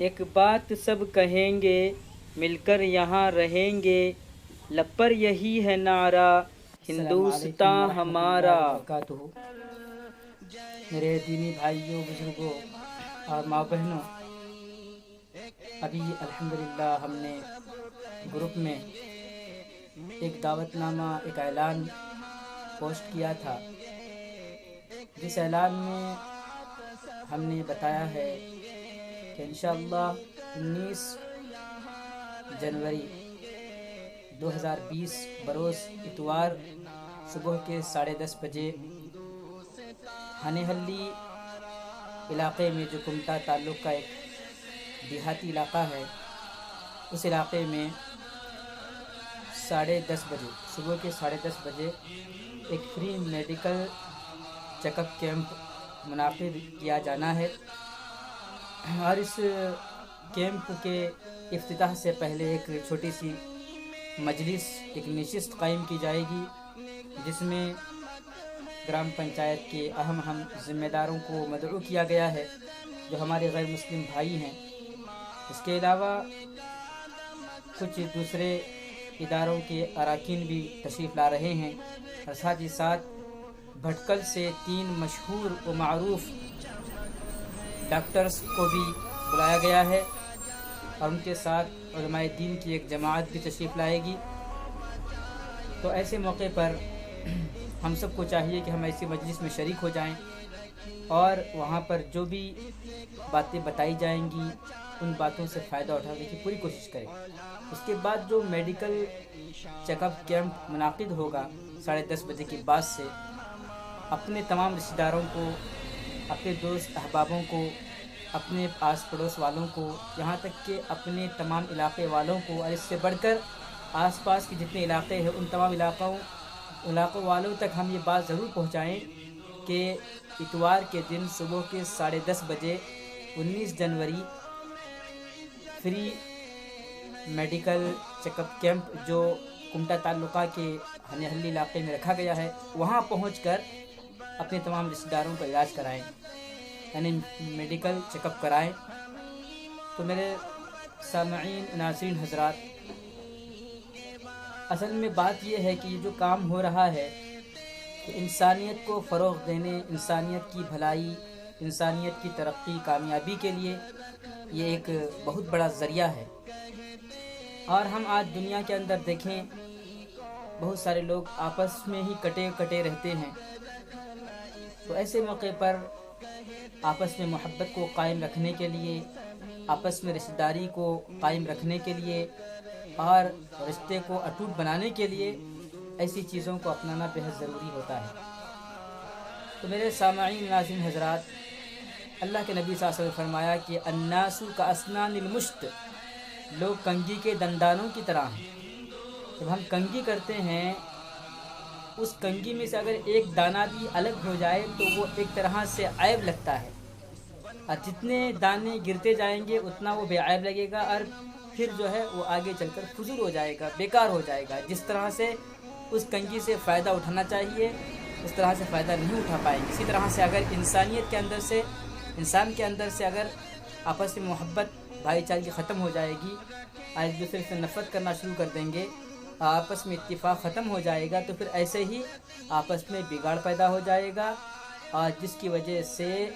ایک بات سب کہیں گے، مل کر یہاں رہیں گے، لب پر یہی ہے نعرہ ہندوستاں ہمارا۔ میرے دینی بھائیوں، بزرگوں اور ماں بہنوں، ابھی الحمدللہ ہم نے گروپ میں ایک دعوت نامہ، ایک اعلان پوسٹ کیا تھا، جس اعلان میں ہم نے بتایا ہے کہ انشاءاللہ 19 جنوری 2020 بروز اتوار صبح کے 10:30 بجے ہنہلی علاقے میں، جو کمٹا تعلق کا ایک دیہاتی علاقہ ہے، اس علاقے میں 10:30 بجے، صبح کے 10:30 بجے ایک free medical check up camp منعقد کیا جانا ہے، اور اس کیمپ کے افتتاح سے پہلے ایک چھوٹی سی مجلس، ایک نشست قائم کی جائے گی، جس میں گرام پنچایت کے اہم ذمہ داروں کو مدعو کیا گیا ہے، جو ہمارے غیر مسلم بھائی ہیں۔ اس کے علاوہ کچھ دوسرے اداروں کے اراکین بھی تشریف لا رہے ہیں، اور ساتھ ہی ساتھ بھٹکل سے 3 مشہور و معروف ڈاکٹرز کو بھی بلایا گیا ہے، اور ان کے ساتھ علماء دین کی ایک جماعت بھی تشریف لائے گی۔ تو ایسے موقع پر ہم سب کو چاہیے کہ ہم ایسی مجلس میں شریک ہو جائیں، اور وہاں پر جو بھی باتیں بتائی جائیں گی ان باتوں سے فائدہ اٹھانے کی پوری کوشش کریں۔ اس کے بعد جو میڈیکل چیک اپ کیمپ منعقد ہوگا 10:30 بجے کے بعد سے، اپنے تمام رشتہ داروں کو، اپنے دوست احبابوں کو، اپنے آس پڑوس والوں کو، یہاں تک کہ اپنے تمام علاقے والوں کو، اور اس سے بڑھ کر آس پاس کے جتنے علاقے ہیں ان تمام علاقوں والوں تک ہم یہ بات ضرور پہنچائیں کہ اتوار کے دن صبح کے 10:30 بجے 19 جنوری free medical check up camp جو کمٹا تعلقہ کے ہنہلی علاقے میں رکھا گیا ہے، وہاں پہنچ کر اپنے تمام رشتہ داروں کا علاج کرائیں، یعنی میڈیکل چیک اپ کرائیں۔ تو میرے سامعین، ناظرین حضرات، اصل میں بات یہ ہے کہ یہ جو کام ہو رہا ہے، کہ انسانیت کو فروغ دینے، انسانیت کی بھلائی، انسانیت کی ترقی، کامیابی کے لیے یہ ایک بہت بڑا ذریعہ ہے۔ اور ہم آج دنیا کے اندر دیکھیں، بہت سارے لوگ آپس میں ہی کٹے رہتے ہیں، تو ایسے موقع پر آپس میں محبت کو قائم رکھنے کے لیے، آپس میں رشتہ داری کو قائم رکھنے کے لیے، اور رشتے کو اٹوٹ بنانے کے لیے ایسی چیزوں کو اپنانا بہت ضروری ہوتا ہے۔ تو میرے سامعین، ناظرین حضرات، اللہ کے نبی صلی اللہ علیہ وسلم نے فرمایا کہ الناس کاسنان المشط، لوگ کنگھی کے دندانوں کی طرح ہیں۔ جب ہم کنگھی کرتے ہیں، اس کنگھی میں سے اگر ایک دانہ بھی الگ ہو جائے تو وہ ایک طرح سے عیب لگتا ہے، اور جتنے دانے گرتے جائیں گے اتنا وہ بے عیب لگے گا، اور پھر جو ہے وہ آگے چل کر فضول ہو جائے گا، بیکار ہو جائے گا۔ جس طرح سے اس کنگھی سے فائدہ اٹھانا چاہیے اس طرح سے فائدہ نہیں اٹھا پائیں گے۔ اسی طرح سے اگر انسان کے اندر سے اگر آپس میں محبت، بھائی چارگی ختم ہو جائے گی، اور ایک دوسرے سے نفرت کرنا شروع کر دیں گے، آپس میں اتفاق ختم ہو جائے گا، تو پھر ایسے ہی آپس میں بگاڑ پیدا ہو جائے گا، اور جس کی وجہ سے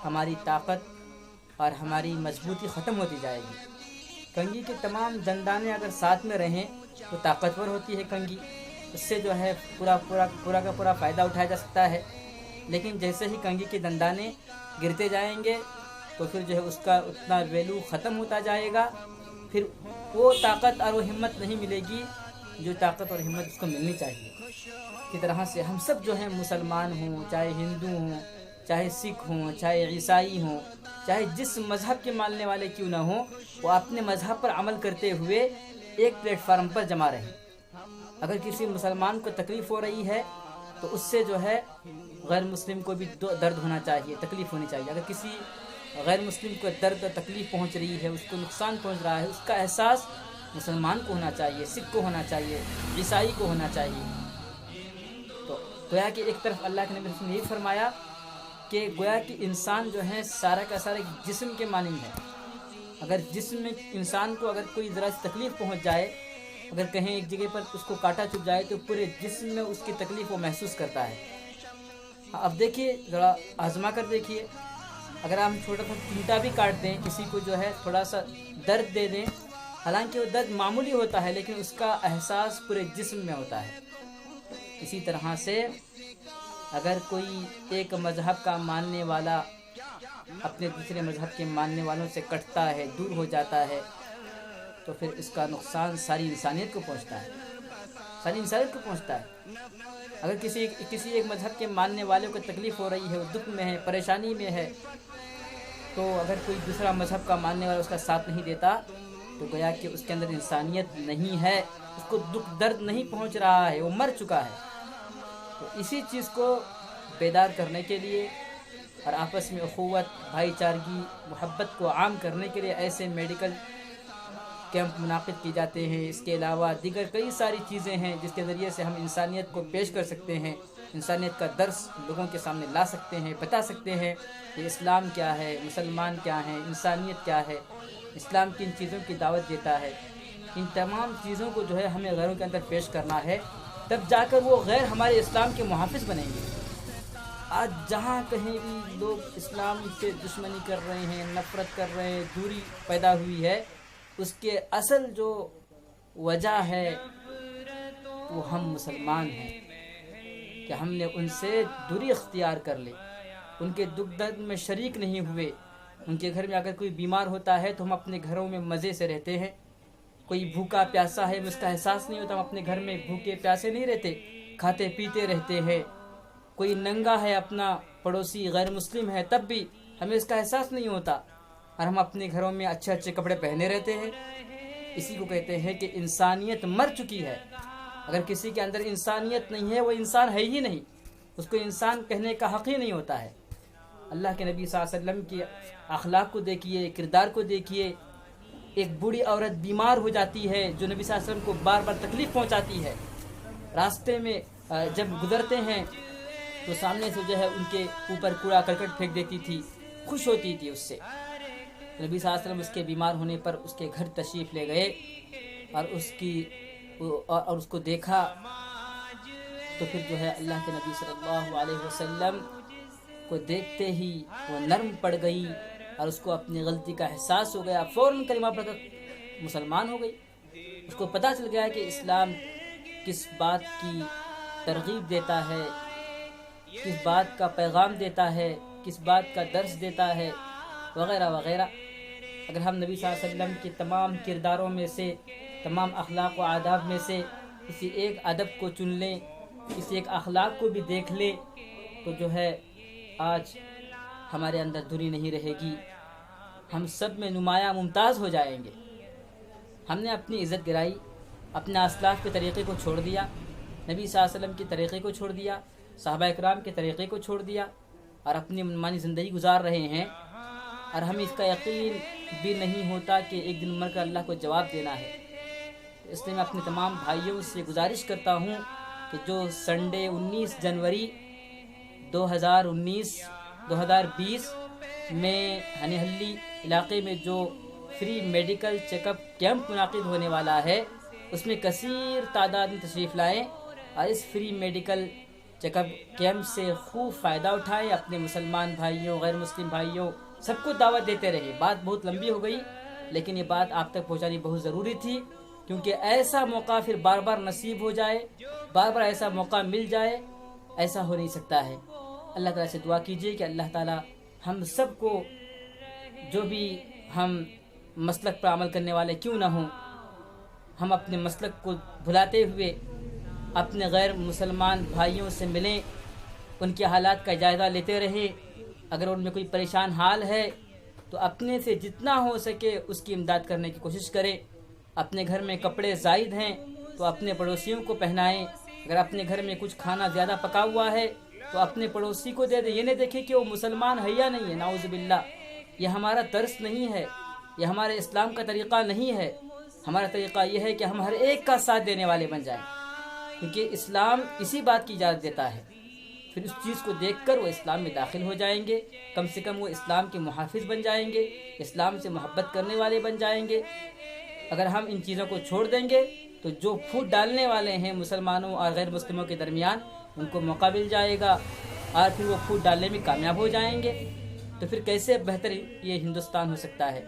ہماری طاقت اور ہماری مضبوطی ختم ہوتی جائے گی۔ کنگھی کے تمام دندانے اگر ساتھ میں رہیں تو طاقتور ہوتی ہے کنگھی، اس سے جو ہے پورا کا پورا فائدہ اٹھایا جا سکتا ہے۔ لیکن جیسے ہی کنگھی کے دندانے گرتے جائیں گے تو پھر جو ہے اس کا اتنا ویلو ختم ہوتا جائے گا، پھر وہ طاقت اور وہ ہمت نہیں ملے گی جو طاقت اور ہمت اس کو ملنی چاہیے۔ اسی طرح سے ہم سب جو ہیں، مسلمان ہوں، چاہے ہندو ہوں، چاہے سکھ ہوں، چاہے عیسائی ہوں، چاہے جس مذہب کے ماننے والے کیوں نہ ہوں، وہ اپنے مذہب پر عمل کرتے ہوئے ایک پلیٹ فارم پر جمع رہیں۔ اگر کسی مسلمان کو تکلیف ہو رہی ہے تو اس سے جو ہے غیر مسلم کو بھی درد ہونا چاہیے، تکلیف ہونی چاہیے۔ اگر کسی غیر مسلم کو درد اور تکلیف پہنچ رہی ہے، اس کو نقصان پہنچ رہا ہے، اس کا احساس مسلمان کو ہونا چاہیے، سکھ کو ہونا چاہیے، عیسائی کو ہونا چاہیے۔ تو گویا کہ ایک طرف اللہ کے نبی نے یہ فرمایا کہ گویا کہ انسان جو ہے سارا کا سارا جسم کے مانند ہے، اگر جسم میں انسان کو اگر کوئی ذرا سی تکلیف پہنچ جائے، اگر کہیں ایک جگہ پر اس کو کانٹا چبھ جائے تو پورے جسم میں اس کی تکلیف وہ محسوس کرتا ہے۔ اب دیکھیے، ذرا آزما کر دیکھیے، اگر ہم چھوٹا سا چمٹا بھی کاٹ دیں، کسی کو جو ہے تھوڑا سا درد دے دیں، حالانکہ وہ درد معمولی ہوتا ہے لیکن اس کا احساس پورے جسم میں ہوتا ہے۔ اسی طرح سے اگر کوئی ایک مذہب کا ماننے والا اپنے دوسرے مذہب کے ماننے والوں سے کٹتا ہے، دور ہو جاتا ہے، تو پھر اس کا نقصان ساری انسانیت کو پہنچتا ہے، ساری انسانیت کو پہنچتا ہے۔ اگر کسی ایک مذہب کے ماننے والوں کو تکلیف ہو رہی ہے، وہ دکھ میں ہے، پریشانی میں ہے، تو اگر کوئی دوسرا مذہب کا ماننے والا اس کا ساتھ نہیں دیتا تو گویا کہ اس کے اندر انسانیت نہیں ہے، اس کو دکھ درد نہیں پہنچ رہا ہے، وہ مر چکا ہے۔ تو اسی چیز کو بیدار کرنے کے لیے اور آپس میں اخوت، بھائی چارگی، محبت کو عام کرنے کے لیے ایسے میڈیکل کیمپ منعقد کیے جاتے ہیں۔ اس کے علاوہ دیگر کئی ساری چیزیں ہیں جس کے ذریعے سے ہم انسانیت کو پیش کر سکتے ہیں، انسانیت کا درس لوگوں کے سامنے لا سکتے ہیں، بتا سکتے ہیں کہ اسلام کیا ہے، مسلمان کیا ہیں، انسانیت کیا ہے، اسلام کن چیزوں کی دعوت دیتا ہے۔ ان تمام چیزوں کو جو ہے ہمیں غیروں کے اندر پیش کرنا ہے، تب جا کر وہ غیر ہمارے اسلام کے محافظ بنیں گے۔ آج جہاں کہیں بھی لوگ اسلام سے دشمنی کر رہے ہیں، نفرت کر رہے ہیں، دوری پیدا ہوئی ہے، اس کے اصل جو وجہ ہے وہ ہم مسلمان ہیں کہ ہم نے ان سے دوری اختیار کر لی، ان کے دکھ درد میں شریک نہیں ہوئے۔ ان کے گھر میں اگر کوئی بیمار ہوتا ہے تو ہم اپنے گھروں میں مزے سے رہتے ہیں، کوئی بھوکا پیاسا ہے اس کا احساس نہیں ہوتا، ہم اپنے گھر میں بھوکے پیاسے نہیں رہتے، کھاتے پیتے رہتے ہیں۔ کوئی ننگا ہے اپنا پڑوسی غیر مسلم ہے تب بھی ہمیں اس کا احساس نہیں ہوتا، اور ہم اپنے گھروں میں اچھے اچھے کپڑے پہنے رہتے ہیں۔ اسی کو کہتے ہیں کہ انسانیت مر چکی ہے۔ اگر کسی کے اندر انسانیت نہیں ہے وہ انسان ہے ہی نہیں، اس کو انسان کہنے کا حق ہی نہیں ہوتا ہے۔ اللہ کے نبی صلی اللہ علیہ وسلم کی اخلاق کو دیکھیے، کردار کو دیکھیے۔ ایک بوڑھی عورت بیمار ہو جاتی ہے جو نبی صلی اللہ علیہ وسلم کو بار بار تکلیف پہنچاتی ہے، راستے میں جب گزرتے ہیں تو سامنے سے جو ہے ان کے اوپر کوڑا کرکٹ پھینک دیتی تھی، خوش ہوتی تھی اس سے۔ نبی صلی اللہ علیہ وسلم اس کے بیمار ہونے پر اس کے گھر تشریف لے گئے اور اس کو دیکھا، تو پھر جو ہے اللہ کے نبی صلی اللہ علیہ وسلم کو دیکھتے ہی وہ نرم پڑ گئی اور اس کو اپنی غلطی کا احساس ہو گیا، فوراً کلمہ پڑھ کر مسلمان ہو گئی۔ اس کو پتہ چل گیا کہ اسلام کس بات کی ترغیب دیتا ہے، کس بات کا پیغام دیتا ہے، کس بات کا درس دیتا ہے، وغیرہ وغیرہ۔ اگر ہم نبی صلی اللہ علیہ وسلم کے تمام کرداروں میں سے، تمام اخلاق و آداب میں سے کسی ایک ادب کو چن لیں، کسی ایک اخلاق کو بھی دیکھ لیں، تو جو ہے آج ہمارے اندر دوری نہیں رہے گی، ہم سب میں نمایاں ممتاز ہو جائیں گے۔ ہم نے اپنی عزت گرائی، اپنے اسلاف کے طریقے کو چھوڑ دیا، نبی صلی اللہ علیہ وسلم کے طریقے کو چھوڑ دیا، صحابہ اکرام کے طریقے کو چھوڑ دیا اور اپنی منمانی زندگی گزار رہے ہیں، اور ہمیں اس کا یقین بھی نہیں ہوتا کہ ایک دن مر کر اللہ کو جواب دینا ہے۔ اس لیے میں اپنے تمام بھائیوں سے گزارش کرتا ہوں کہ جو سنڈے 19 جنوری 2020 میں ہنیہلی علاقے میں جو free medical check up camp منعقد ہونے والا ہے، اس میں کثیر تعداد میں تشریف لائیں اور اس free medical check up camp سے خوب فائدہ اٹھائیں۔ اپنے مسلمان بھائیوں، غیر مسلم بھائیوں، سب کو دعوت دیتے رہے۔ بات بہت لمبی ہو گئی لیکن یہ بات آپ تک پہنچانی بہت ضروری تھی، کیونکہ ایسا موقع پھر بار بار نصیب ہو جائے، بار بار ایسا موقع مل جائے، ایسا ہو نہیں سکتا ہے۔ اللہ تعالیٰ سے دعا کیجیے کہ اللہ تعالیٰ ہم سب کو، جو بھی ہم مسلک پر عمل کرنے والے کیوں نہ ہوں، ہم اپنے مسلک کو بھلاتے ہوئے اپنے غیر مسلمان بھائیوں سے ملیں، ان کے حالات کا جائزہ لیتے رہیں۔ اگر ان میں کوئی پریشان حال ہے تو اپنے سے جتنا ہو سکے اس کی امداد کرنے کی کوشش کریں۔ اپنے گھر میں کپڑے زائد ہیں تو اپنے پڑوسیوں کو پہنائیں۔ اگر اپنے گھر میں کچھ کھانا زیادہ پکا ہوا ہے تو اپنے پڑوسی کو دے دیں۔ یہ نہیں دیکھیں کہ وہ مسلمان ہے یا نہیں ہے، نعوذ باللہ، یہ ہمارا درس نہیں ہے، یہ ہمارے اسلام کا طریقہ نہیں ہے۔ ہمارا طریقہ یہ ہے کہ ہم ہر ایک کا ساتھ دینے والے بن جائیں، کیونکہ اسلام اسی بات کی اجازت دیتا ہے پھر اس چیز کو دیکھ کر وہ اسلام میں داخل ہو جائیں گے، کم سے کم وہ اسلام کے محافظ بن جائیں گے، اسلام سے محبت کرنے والے بن جائیں گے۔ اگر ہم ان چیزوں کو چھوڑ دیں گے تو جو پھوٹ ڈالنے والے ہیں مسلمانوں اور غیر مسلموں کے درمیان، ان کو موقع مل جائے گا اور پھر وہ پھوٹ ڈالنے میں کامیاب ہو جائیں گے۔ تو پھر کیسے بہتر یہ ہندوستان ہو سکتا ہے؟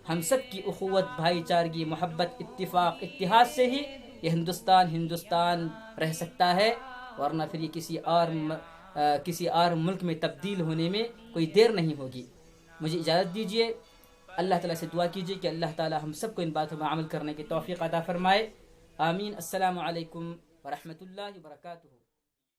ہم سب کی اخوت، بھائی چارگی، محبت، اتفاق، اتحاد سے ہی یہ ہندوستان رہ سکتا ہے، ورنہ پھر یہ کسی اور ملک میں تبدیل ہونے میں کوئی دیر نہیں ہوگی۔ مجھے اجازت دیجیے، اللہ تعالیٰ سے دعا کیجیے کہ اللہ تعالیٰ ہم سب کو ان باتوں میں عمل کرنے کی توفیق عطا فرمائے۔ آمین۔ السلام علیکم ورحمۃ اللہ وبرکاتہ۔